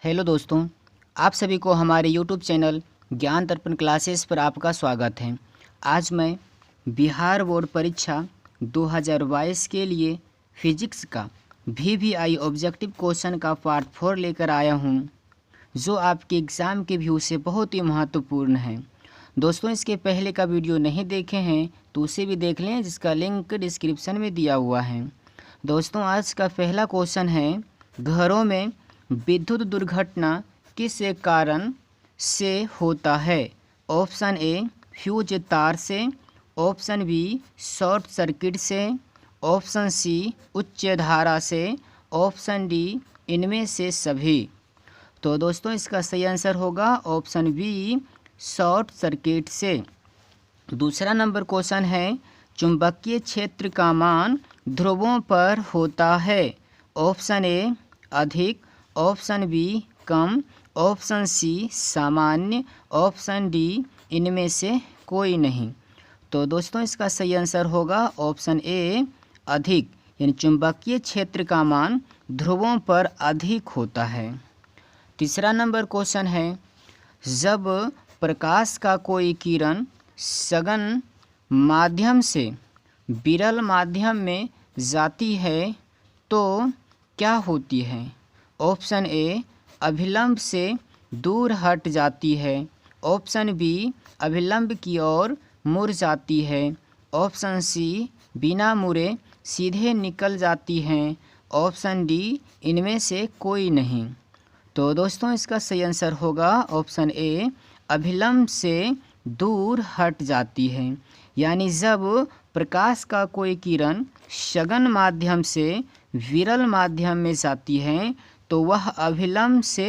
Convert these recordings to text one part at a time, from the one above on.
Hello दोस्तों, आप सभी को हमारे यूट्यूब चैनल ज्ञान दर्पण क्लासेस पर आपका स्वागत है। आज मैं बिहार बोर्ड परीक्षा 2022 के लिए फिजिक्स का VVI ऑब्जेक्टिव क्वेश्चन का पार्ट 4 लेकर आया हूं, जो आपके एग्ज़ाम के व्यू से बहुत ही महत्वपूर्ण है। दोस्तों, इसके पहले का वीडियो नहीं देखे हैं तो उसे भी देख लें, जिसका लिंक डिस्क्रिप्शन में दिया हुआ है। दोस्तों, आज का पहला क्वेश्चन है, घरों में विद्युत दुर्घटना किस कारण से होता है? ऑप्शन ए फ्यूज तार से, ऑप्शन बी शॉर्ट सर्किट से, ऑप्शन सी उच्च धारा से, ऑप्शन डी इनमें से सभी। तो दोस्तों, इसका सही आंसर होगा ऑप्शन बी शॉर्ट सर्किट से। दूसरा नंबर क्वेश्चन है, चुंबकीय क्षेत्र का मान ध्रुवों पर होता है? ऑप्शन ए अधिक, ऑप्शन बी कम, ऑप्शन सी सामान्य, ऑप्शन डी इनमें से कोई नहीं। तो दोस्तों, इसका सही आंसर होगा ऑप्शन ए अधिक, यानी चुंबकीय क्षेत्र का मान ध्रुवों पर अधिक होता है। तीसरा नंबर क्वेश्चन है, जब प्रकाश का कोई किरण सघन माध्यम से विरल माध्यम में जाती है तो क्या होती है? ऑप्शन ए अभिलंब से दूर हट जाती है, ऑप्शन बी अभिलंब की ओर मुड़ जाती है, ऑप्शन सी बिना मुड़े सीधे निकल जाती हैं, ऑप्शन डी इनमें से कोई नहीं। तो दोस्तों, इसका सही आंसर होगा ऑप्शन ए अभिलंब से दूर हट जाती है। यानी जब प्रकाश का कोई किरण सघन माध्यम से विरल माध्यम में जाती है तो वह अभिलंब से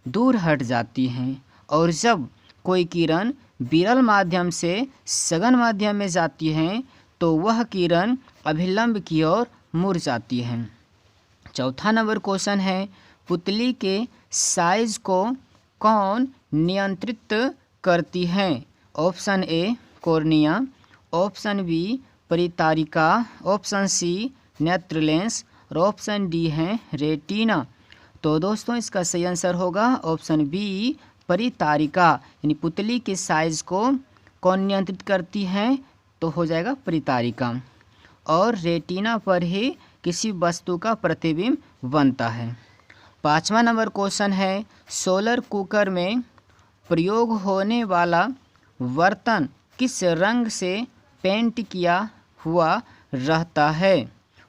दूर हट जाती हैं, और जब कोई किरण विरल माध्यम से सघन माध्यम में जाती हैं तो वह किरण अभिलंब की ओर मुड़ जाती हैं। चौथा नंबर क्वेश्चन है, पुतली के साइज को कौन नियंत्रित करती है? Option A cornea, option B परितारिका, ऑप्शन सी नेत्र लेंस और ऑप्शन डी है रेटिना। तो दोस्तों, इसका सही आंसर होगा ऑप्शन बी परितारिका, यानी पुतली के साइज को कौन नियंत्रित करती है? तो हो जाएगा परितारिका, और रेटिना पर ही किसी वस्तु का प्रतिबिंब बनता है। पांचवा नंबर क्वेश्चन है, सोलर कुकर में प्रयोग होने वाला बर्तन किस रंग से पेंट किया हुआ रहता है?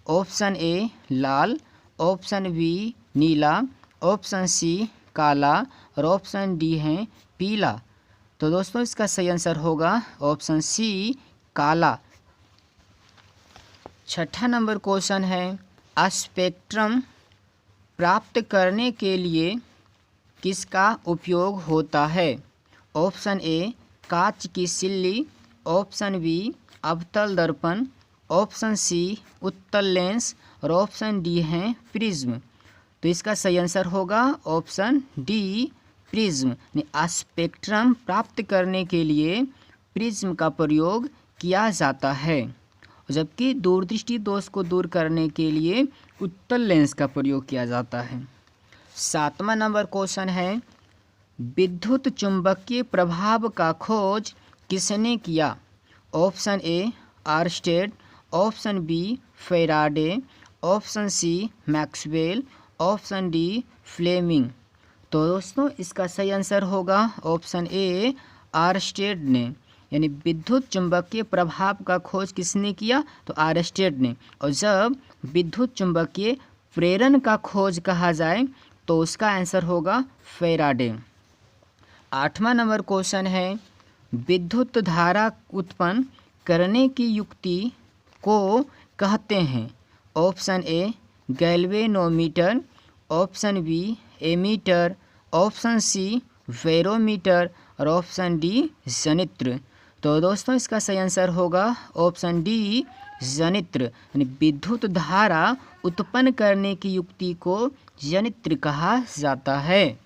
ऑप्शन ए लाल, ऑप्शन बी नीला, ऑप्शन सी काला और ऑप्शन डी है पीला। तो दोस्तों, इसका सही आंसर होगा ऑप्शन सी काला। छठा नंबर क्वेश्चन है, स्पेक्ट्रम प्राप्त करने के लिए किसका उपयोग होता है? ऑप्शन ए कांच की सिल्ली, ऑप्शन बी अवतल दर्पण, ऑप्शन सी उत्तल लेंस और ऑप्शन डी है प्रिज्म। तो इसका सही आंसर होगा ऑप्शन डी प्रिज्म। स्पेक्ट्रम प्राप्त करने के लिए प्रिज्म का प्रयोग किया जाता है, जबकि दूरदृष्टि दोष को दूर करने के लिए उत्तल लेंस का प्रयोग किया जाता है। सातवां नंबर क्वेश्चन है, विद्युत चुंबकीय प्रभाव का खोज किसने किया? Option A Oersted, option B Faraday, option C Maxwell, option D Fleming. तो दोस्तों, इसका सही आंसर होगा ऑप्शन ए आर्स्टेड ने, यानी विद्युत चुंबकीय प्रभाव का खोज किसने किया? तो आर्स्टेड ने। और जब विद्युत चुंबकीय प्रेरण का खोज कहा जाए तो उसका आंसर होगा फैराडे। आठवां नंबर क्वेश्चन है, विद्युत धारा उत्पन्न करने की युक्ति को कहते हैं? Option A galvanometer, option B ammeter, option C barometer और ऑप्शन डी जनित्र। तो दोस्तों, इसका सही आंसर होगा ऑप्शन डी जनित्र, यानी विद्युत धारा उत्पन्न करने की युक्ति को जनित्र कहा जाता है।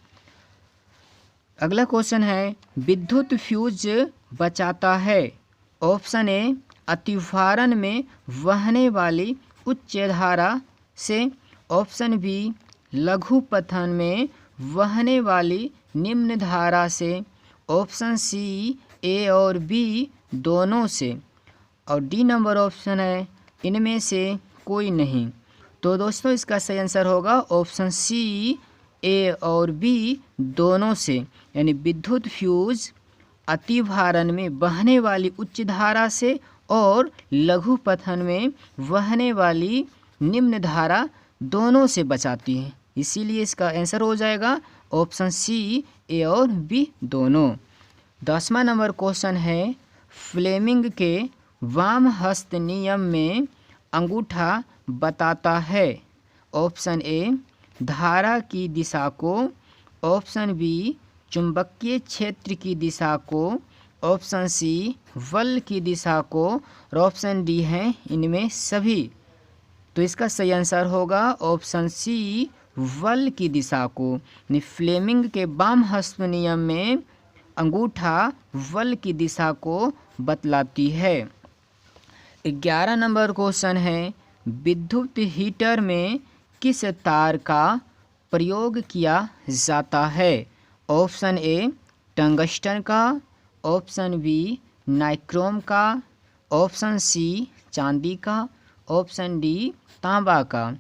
अगला क्वेश्चन है, विद्युत फ्यूज बचाता है? ऑप्शन ए अतिफारन में बहने वाली उच्च धारा से, ऑप्शन बी लघु पथन में बहने वाली निम्न धारा से। ऑप्शन सी ए और बी दोनों से। और डी नंबर ऑप्शन है इनमें से कोई नहीं। तो दोस्तों इसका सही आंसर होगा ऑप्शन सी ए और बी दोनों से, यानी विद्युत फ्यूज अतिभारण में बहने वाली उच्च धारा से और लघु पथन में बहने वाली निम्न धारा दोनों से बचाती है। इसीलिए इसका आंसर हो जाएगा ऑप्शन सी ए और बी दोनों। 10वां नंबर क्वेश्चन है, फ्लेमिंग के वाम हस्त नियम में अंगूठा बताता है। ऑप्शन ए धारा की दिशा को, ऑप्शन बी चुंबकीय क्षेत्र की दिशा को, ऑप्शन सी बल की दिशा को और ऑप्शन डी है इनमें सभी। तो इसका सही आंसर होगा ऑप्शन सी बल की दिशा को। फ्लेमिंग के वाम हस्त नियम में अंगूठा बल की दिशा को बतलाती है। 11 नंबर क्वेश्चन है, विद्युत हीटर में किस तार का प्रयोग किया जाता है। ऑप्शन ए टंगस्टन का, ऑप्शन बी नाइक्रोम का, ऑप्शन सी चांदी का, ऑप्शन डी तांबा का।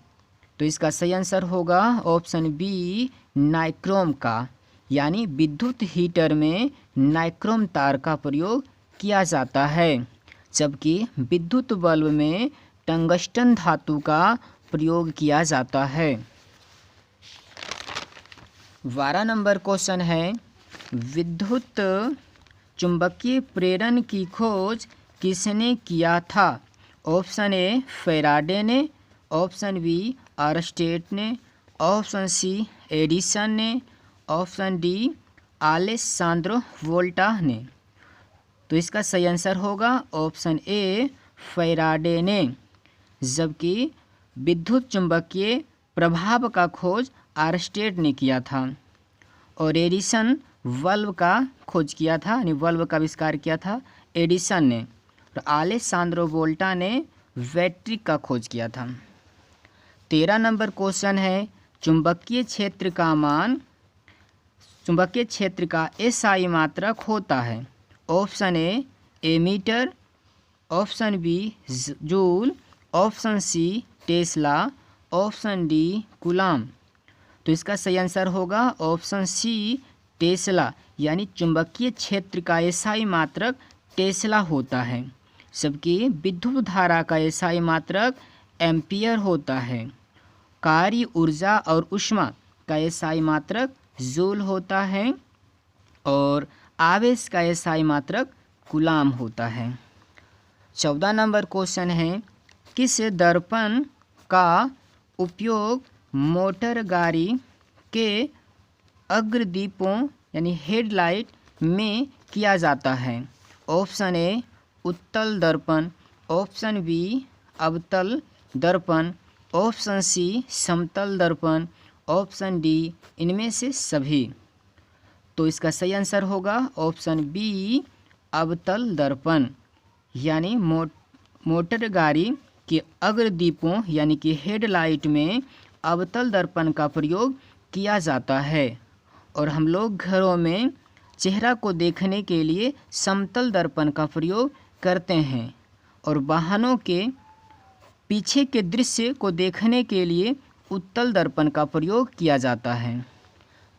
तो इसका सही आंसर होगा ऑप्शन बी नाइक्रोम का, यानी विद्युत हीटर में नाइक्रोम तार का प्रयोग किया जाता है, जबकि विद्युत बल्ब में टंगस्टन धातु का प्रयोग किया जाता है। 12 नंबर क्वेश्चन है, विद्युत चुंबकीय प्रेरण की खोज किसने किया था। ऑप्शन ए फैराडे ने, ऑप्शन बी आर्स्टेड ने, ऑप्शन सी एडिसन ने, ऑप्शन डी अलेस्सांद्रो वोल्टा ने। तो इसका सही आंसर होगा ऑप्शन ए फैराडे ने, जबकि विद्युत चुंबकीय प्रभाव का खोज आर्स्टेड ने किया था और एडिसन बल्ब का खोज किया था, यानी बल्ब का आविष्कार किया था एडिसन ने, और अलेस्सांद्रो वोल्टा ने बैटरी का खोज किया था। 13 नंबर क्वेश्चन है, चुंबकीय क्षेत्र का मान, चुंबकीय क्षेत्र का एसआई मात्रक होता है। Option A ammeter, option B joule, option C tesla, option D coulomb. तो इसका सही आंसर होगा ऑप्शन सी टेस्ला, यानी चुंबकीय क्षेत्र का एसआई मात्रक टेस्ला होता है, जबकि विद्युत धारा का एसआई मात्रक एम्पियर होता है। कार्य ऊर्जा और ऊष्मा का एसआई मात्रक जूल होता है और आवेश का एसआई मात्रक कूलाम होता है। 14 नंबर क्वेश्चन है, किस दर्पण का उपयोग मोटर गाड़ी के अग्रदीपों यानी हेडलाइट में किया जाता है। ऑप्शन ए उत्तल दर्पण, ऑप्शन बी अवतल दर्पण, ऑप्शन सी समतल दर्पण, ऑप्शन डी इनमें से सभी। तो इसका सही आंसर होगा ऑप्शन बी अवतल दर्पण, यानी मोटर गाड़ी के अग्रदीपों यानी कि हेडलाइट में अवतल दर्पण का प्रयोग किया जाता है और हम लोग घरों में चेहरा को देखने के लिए समतल दर्पण का प्रयोग करते हैं और वाहनों के पीछे के दृश्य को देखने के लिए उत्तल दर्पण का प्रयोग किया जाता है।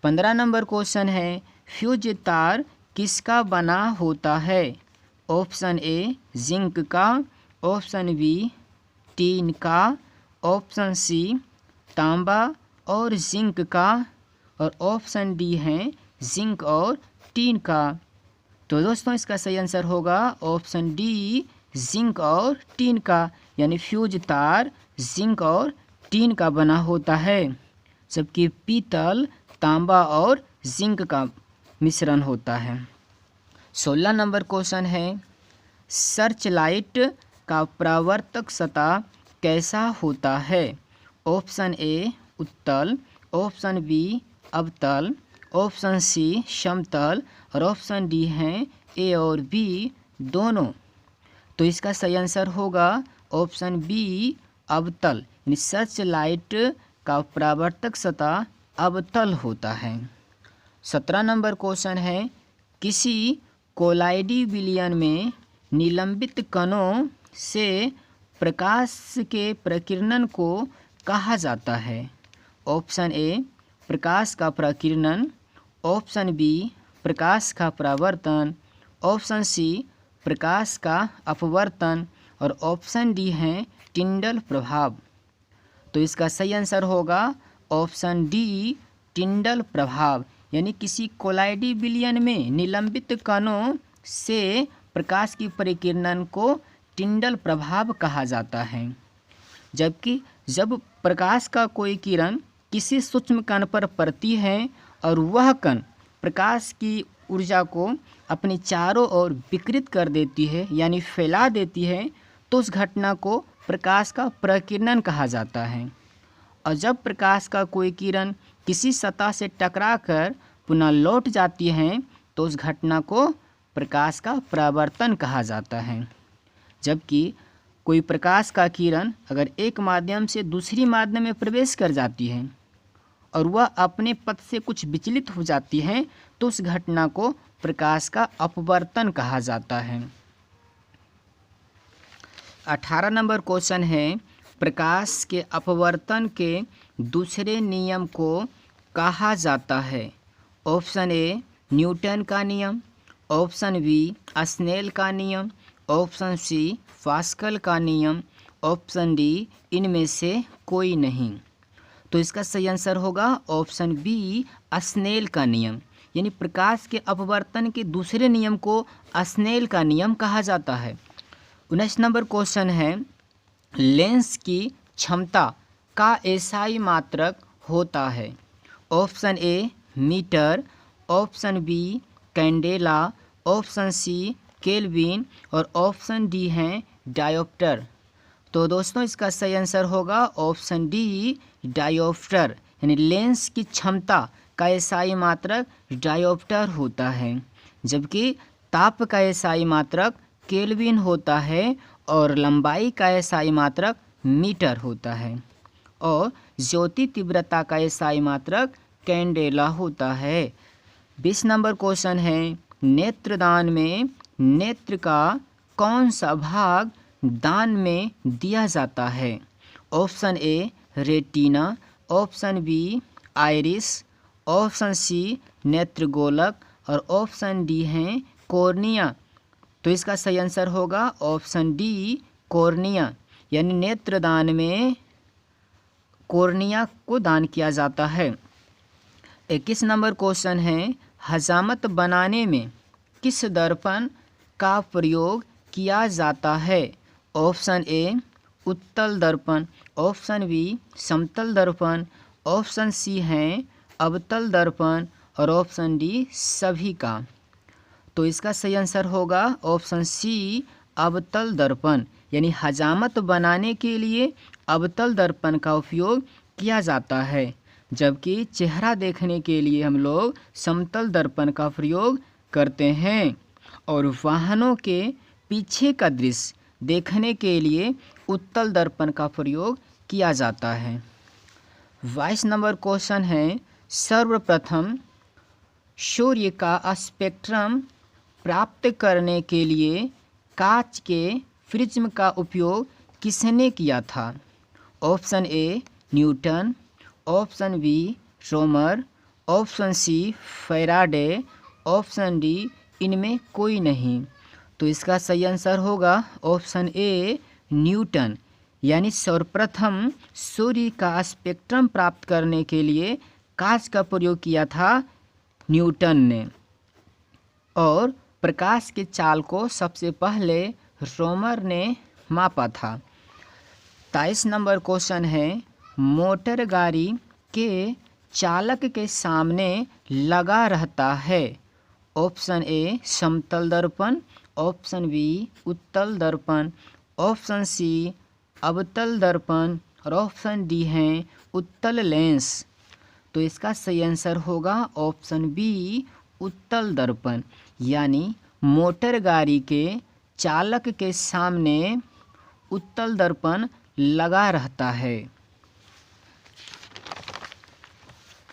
15 नंबर क्वेश्चन है, फ्यूज तार किसका बना होता है। ऑप्शन ए जिंक का, ऑप्शन बी टीन का, ऑप्शन सी तांबा और जिंक का और ऑप्शन डी है जिंक और टीन का। तो दोस्तों इसका सही आंसर होगा ऑप्शन डी जिंक और टीन का, यानी फ्यूज तार जिंक और टीन का बना होता है, जबकि पीतल तांबा और जिंक का मिश्रण होता है। 16 नंबर क्वेश्चन है, सर्च लाइट का परावर्तक सतह कैसा होता है। ऑप्शन ए उत्तल, ऑप्शन बी अवतल, ऑप्शन सी समतल और ऑप्शन डी हैं ए और बी दोनों। तो इसका सही आंसर होगा ऑप्शन बी अवतल, यानी सर्च लाइट का परावर्तक सतह अवतल होता है। 17 नंबर क्वेश्चन है, किसी कोलाइडी विलयन में निलंबित कणों से प्रकाश के प्रकीर्णन को कहा जाता है। ऑप्शन ए प्रकाश का प्रकीर्णन, ऑप्शन बी प्रकाश का परावर्तन, ऑप्शन सी प्रकाश का अपवर्तन और ऑप्शन डी है टिंडल प्रभाव। तो इसका सही आंसर होगा ऑप्शन डी टिंडल प्रभाव, यानी किसी कोलाइडी विलयन में निलंबित कणों से प्रकाश की परिकिरणन को टिंडल प्रभाव कहा जाता है। जबकि जब प्रकाश का कोई किरण किसी सूक्ष्म कण पर पड़ती है और वह कण प्रकाश की ऊर्जा को अपनी चारों ओर विकृत कर देती है यानी फैला देती है, तो उस घटना को प्रकाश का प्रकीर्णन कहा जाता है। और जब प्रकाश का कोई किरण किसी सतह से टकराकर पुनः लौट जाती है तो उस घटना को प्रकाश का परावर्तन कहा जाता है। जबकि कोई प्रकाश का किरण अगर एक माध्यम से दूसरी माध्यम में प्रवेश कर जाती है और वह अपने पथ से कुछ विचलित हो जाती है तो उस घटना को प्रकाश का अपवर्तन कहा जाता है। 18 नंबर क्वेश्चन है, प्रकाश के अपवर्तन के दूसरे नियम को कहा जाता है। ऑप्शन ए न्यूटन का नियम, ऑप्शन बी स्नेल का नियम, ऑप्शन सी पास्कल का नियम, ऑप्शन डी इनमें से कोई नहीं। तो इसका सही आंसर होगा ऑप्शन बी स्नेल का नियम, यानी प्रकाश के अपवर्तन के दूसरे नियम को स्नेल का नियम कहा जाता है। 19 नंबर क्वेश्चन है, लेंस की क्षमता का एसआई मात्रक होता है। Option A meter, option B candela, option C kelvin और ऑप्शन डी है डायोप्टर। तो दोस्तों इसका सही आंसर होगा ऑप्शन डी डायोप्टर, यानी लेंस की क्षमता का एसआई मात्रक डायोप्टर होता है। जबकि ताप का एसआई मात्रक केल्विन होता है और लंबाई का एसआई मात्रक मीटर होता है। और ज्योति तीव्रता का एसआई मात्रक कैंडेला होता है। 20 नंबर क्वेश्चन है, नेत्रदान में नेत्र का कौन सा भाग दान में दिया जाता है। Option A retina, option B iris, option C नेत्रगोलक और ऑप्शन डी है कॉर्निया। तो इसका सही आंसर होगा ऑप्शन डी कॉर्निया, यानी नेत्रदान में कॉर्निया को दान किया जाता है। 21 नंबर क्वेश्चन है, हजामत बनाने में किस दर्पण का प्रयोग किया जाता है। ऑप्शन ए उत्तल दर्पण, ऑप्शन बी समतल दर्पण, ऑप्शन सी है अवतल दर्पण और ऑप्शन डी सभी का। तो इसका सही आंसर होगा ऑप्शन सी अवतल दर्पण, यानी हजामत बनाने के लिए अवतल दर्पण का उपयोग किया जाता है। जबकि चेहरा देखने के लिए हम लोग समतल दर्पण का प्रयोग करते हैं और वाहनों के पीछे का दृश्य देखने के लिए उत्तल दर्पण का प्रयोग किया जाता है। 22 नंबर क्वेश्चन है, सर्वप्रथम सूर्य का स्पेक्ट्रम प्राप्त करने के लिए कांच के प्रिज्म का उपयोग किसने किया था। Option A Newton, option B Romer, option C Faraday, option D इनमें कोई नहीं। तो इसका सही आंसर होगा ऑप्शन ए न्यूटन, यानी सर्वप्रथम सूर्य का स्पेक्ट्रम प्राप्त करने के लिए कांच का प्रयोग किया था न्यूटन ने। और प्रकाश के चाल को सबसे पहले रोमर ने मापा था। 23 नंबर क्वेश्चन है, मोटर गाड़ी के चालक के सामने लगा रहता है। ऑप्शन ए समतल दर्पण, ऑप्शन बी उत्तल दर्पण, ऑप्शन सी अवतल दर्पण और ऑप्शन डी है उत्तल लेंस। तो इसका सही आंसर होगा ऑप्शन बी उत्तल दर्पण, यानी मोटर गाड़ी के चालक के सामने उत्तल दर्पण लगा रहता है।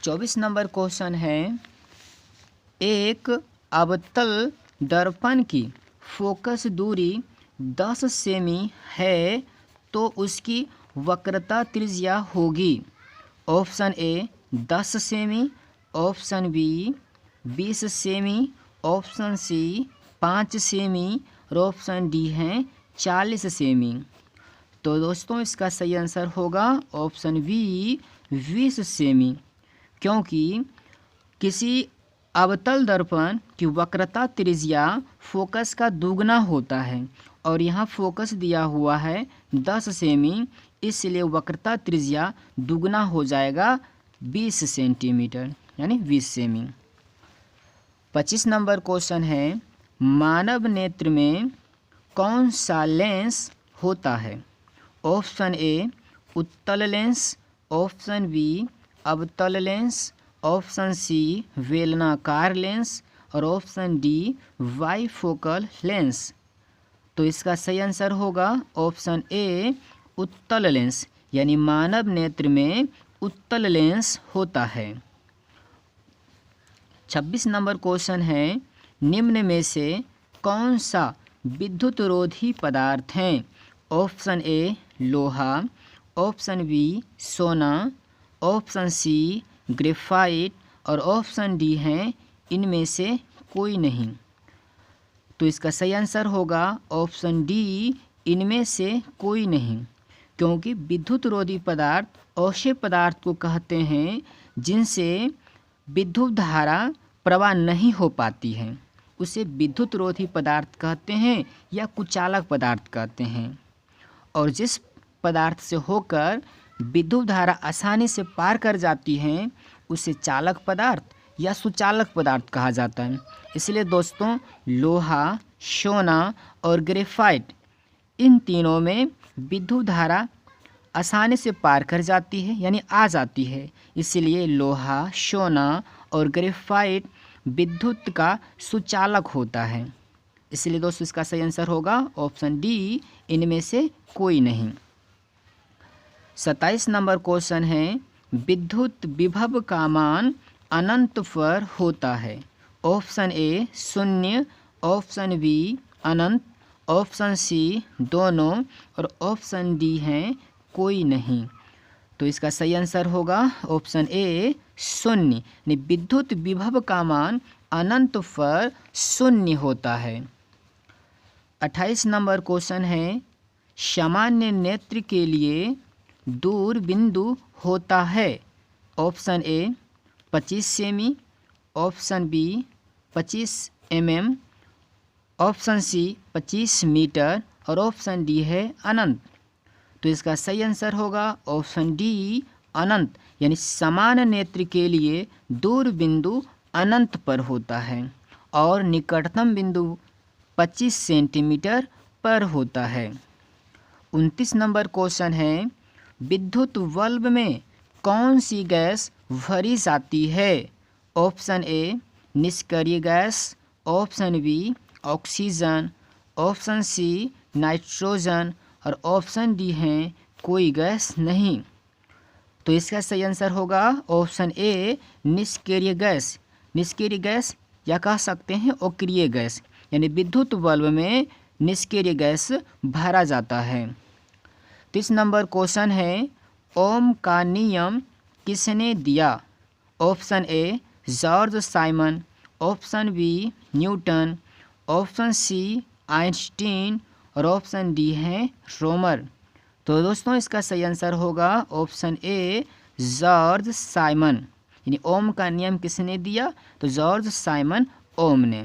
24 नंबर क्वेश्चन है, एक अवतल दर्पण की फोकस दूरी 10 सेमी है तो उसकी वक्रता त्रिज्या होगी। ऑप्शन ए 10 सेमी, ऑप्शन बी 20 सेमी, ऑप्शन सी 5 सेमी और ऑप्शन डी है 40 सेमी। तो दोस्तों इसका सही आंसर होगा ऑप्शन बी 20 सेमी, क्योंकि किसी अवतल दर्पण की वक्रता त्रिज्या फोकस का दुगना होता है और यहाँ फोकस दिया हुआ है 10 सेमी, इसलिए वक्रता त्रिज्या दुगना हो जाएगा 20 सेंटीमीटर यानी 20 सेमी। 25 नंबर क्वेश्चन है, मानव नेत्र में कौन सा लेंस होता है? ऑप्शन ए उत्तल लेंस, ऑप्शन बी अवतल लेंस, ऑप्शन सी बेलनाकार लेंस और ऑप्शन डी बाइफोकल लेंस। तो इसका सही आंसर होगा ऑप्शन ए उत्तल लेंस, यानी मानव नेत्र में उत्तल लेंस होता है। 26 नंबर क्वेश्चन है, निम्न में से कौन सा विद्युत रोधी पदार्थ है? ऑप्शन ए लोहा, ऑप्शन बी सोना, ऑप्शन सी ग्रेफाइट और ऑप्शन डी है इनमें से कोई नहीं। तो इसका सही आंसर होगा ऑप्शन डी इनमें से कोई नहीं, क्योंकि विद्युत रोधी पदार्थ ऐसे पदार्थ को कहते हैं जिनसे विद्युत धारा प्रवाह नहीं हो पाती है, उसे विद्युत रोधी पदार्थ कहते हैं या कुचालक पदार्थ कहते हैं। और जिस पदार्थ से होकर विद्युत धारा आसानी से पार कर जाती है उसे चालक पदार्थ या सुचालक पदार्थ कहा जाता है। इसलिए दोस्तों लोहा, सोना और ग्रेफाइट इन तीनों में विद्युत धारा आसानी से पार कर जाती है यानी आ जाती है, इसलिए लोहा, सोना और ग्रेफाइट विद्युत का सुचालक होता है। इसलिए दोस्तों इसका सही आंसर होगा ऑप्शन डी इनमें से कोई नहीं। 27 नंबर क्वेश्चन है, विद्युत विभव का मान अनंत पर होता है। ऑप्शन ए 0, ऑप्शन बी अनंत, ऑप्शन सी दोनों और ऑप्शन डी है कोई नहीं। तो इसका सही आंसर होगा ऑप्शन ए 0, यानी विद्युत विभव का मान अनंत पर 0 होता है। 28 नंबर क्वेश्चन है, सामान्य नेत्र के लिए दूर बिंदु होता है। ऑप्शन ए 25 सेमी, option B 25 mm, option C 25 meter और ऑप्शन डी है अनंत। तो इसका सही आंसर होगा ऑप्शन डी अनंत, यानी समान नेत्र के लिए दूर बिंदु अनंत पर होता है और निकटतम बिंदु 25 सेंटीमीटर पर होता है। 29 नंबर क्वेश्चन है, विद्युत बल्ब में कौन सी गैस भरी जाती है? ऑप्शन ए निष्क्रिय gas, option B oxygen, option C nitrogen और ऑप्शन डी है कोई गैस नहीं। तो इसका सही आंसर होगा ऑप्शन ए निष्क्रिय गैस। निष्क्रिय गैस या कह सकते हैं अक्रिय गैस, यानी विद्युत बल्ब में निष्क्रिय गैस भरा जाता है। 30 नंबर क्वेश्चन है, ओम का नियम किसने दिया? Option A George Simon, option B Newton, option C Einstein और ऑप्शन डी है रोमर। तो दोस्तों इसका सही आंसर होगा ऑप्शन ए जॉर्ज साइमन, यानी ओम का नियम किसने दिया? तो जॉर्ज साइमन ओम ने।